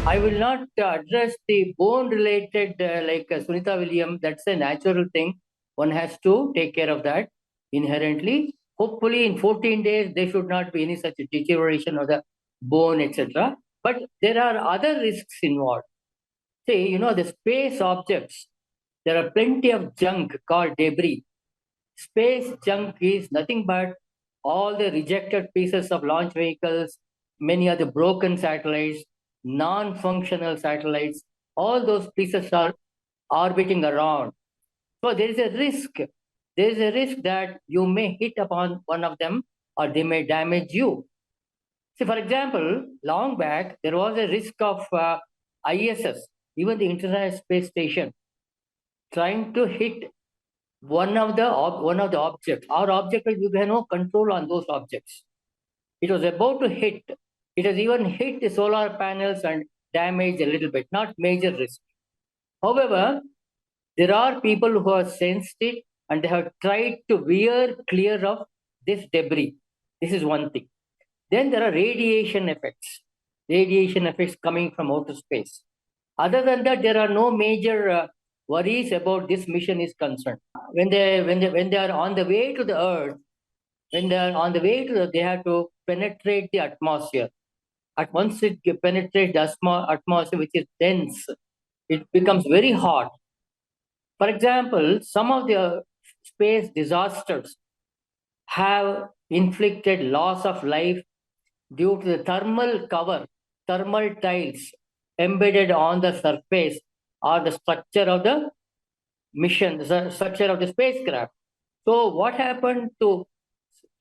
I will not address the bone-related like Sunita Williams. That's a natural thing. One has to take care of that inherently. Hopefully, in 14 days, there should not be any such deterioration of the bone, etc. But there are other risks involved. See, the space objects, there are plenty of junk called debris. Space junk is nothing but all the rejected pieces of launch vehicles, many of the broken satellites, non functional satellites, all those pieces are orbiting around. So there is a risk. There is a risk that you may hit upon one of them or they may damage you. See, for example, long back, there was a risk of ISS, even the International Space Station, trying to hit one of the objects. Our object, you have no control on those objects. It was about to hit. It has even hit the solar panels and damaged a little bit, not major risk. However, there are people who have sensed it and they have tried to veer clear of this debris. This is one thing. Then there are radiation effects coming from outer space. Other than that, there are no major worries about this mission is concerned. When they are on the way to the Earth, when they are on the way to they have to penetrate the atmosphere. At once it penetrates the atmosphere, which is dense, it becomes very hot. For example, some of the space disasters have inflicted loss of life due to the thermal cover, thermal tiles embedded on the surface or the structure of the mission, the structure of the spacecraft. So what happened to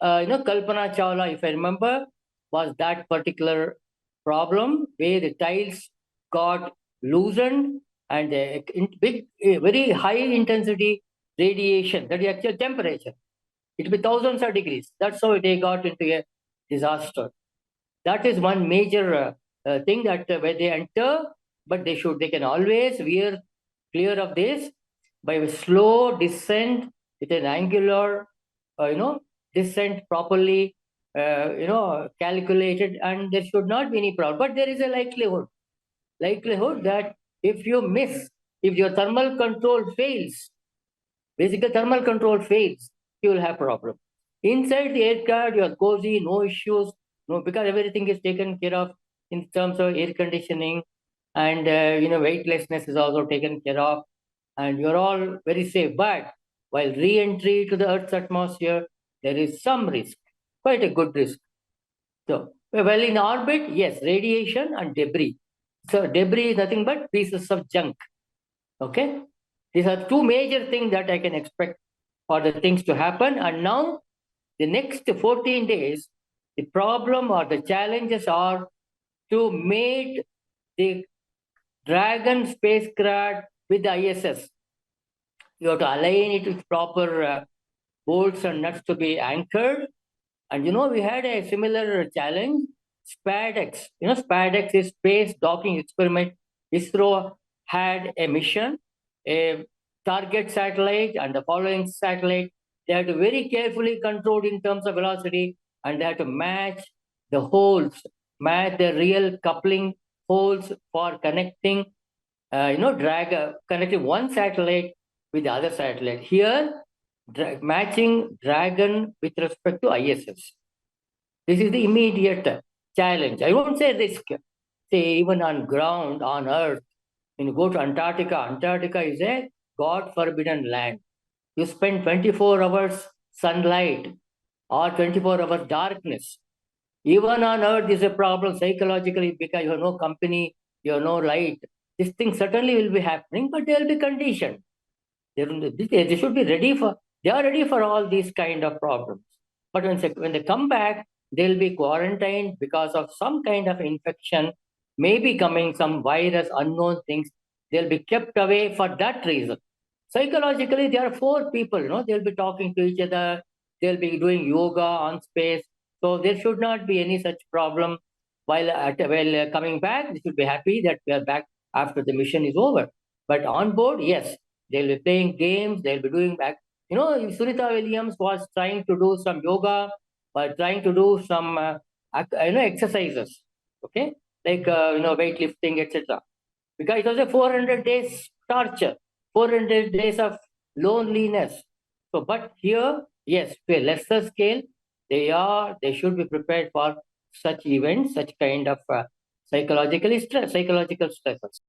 Kalpana Chawla, if I remember, was that particular problem where the tiles got loosened and very high intensity radiation, that is actual temperature. It will be thousands of degrees. That's how they got into a disaster. That is one major thing that where they enter, but they can always veer clear of this by a slow descent with an angular, descent properly, calculated, and there should not be any problem. But there is a likelihood that if you miss, if your thermal control fails, basically thermal control fails, you will have problem. Inside the aircraft, you are cozy, no issues, no, because everything is taken care of in terms of air conditioning, and weightlessness is also taken care of, and you're all very safe. But while re-entry to the Earth's atmosphere, there is some risk, quite a good risk. So, well, in orbit, yes, radiation and debris. So, debris is nothing but pieces of junk. Okay, these are two major things that I can expect for the things to happen. And now, the next 14 days, the problem or the challenges are to mate the Dragon spacecraft with the ISS. You have to align it with proper bolts and nuts to be anchored. And we had a similar challenge, SPADX. SPADX is Space Docking Experiment. ISRO had a mission, a target satellite and the following satellite. They had to very carefully control in terms of velocity, and they had to match the holes, match the real coupling holes for connecting, connecting one satellite with the other satellite. Here, matching Dragon with respect to ISS. This is the immediate challenge. I won't say risk. Say even on ground, on Earth, when you go to Antarctica, Antarctica is a God forbidden land. You spend 24 hours sunlight or 24 hours darkness. Even on Earth is a problem psychologically because you have no company, you have no light. This thing certainly will be happening, but they will be conditioned. They should be ready for, they are ready for all these kind of problems. But when they come back, they'll be quarantined because of some kind of infection, maybe coming some virus, unknown things. They'll be kept away for that reason. Psychologically, there are four people, they'll be talking to each other, they'll be doing yoga on space. So there should not be any such problem. While coming back, they should be happy that we are back after the mission is over. But on board, yes, they'll be playing games, they'll be doing back. Sunita Williams was trying to do some yoga, or trying to do some exercises. Okay, like weightlifting, etc. Because it was a 400 days torture, 400 days of loneliness. So, but here, yes, to a lesser scale, they should be prepared for such events, such kind of psychological stress, psychological stresses.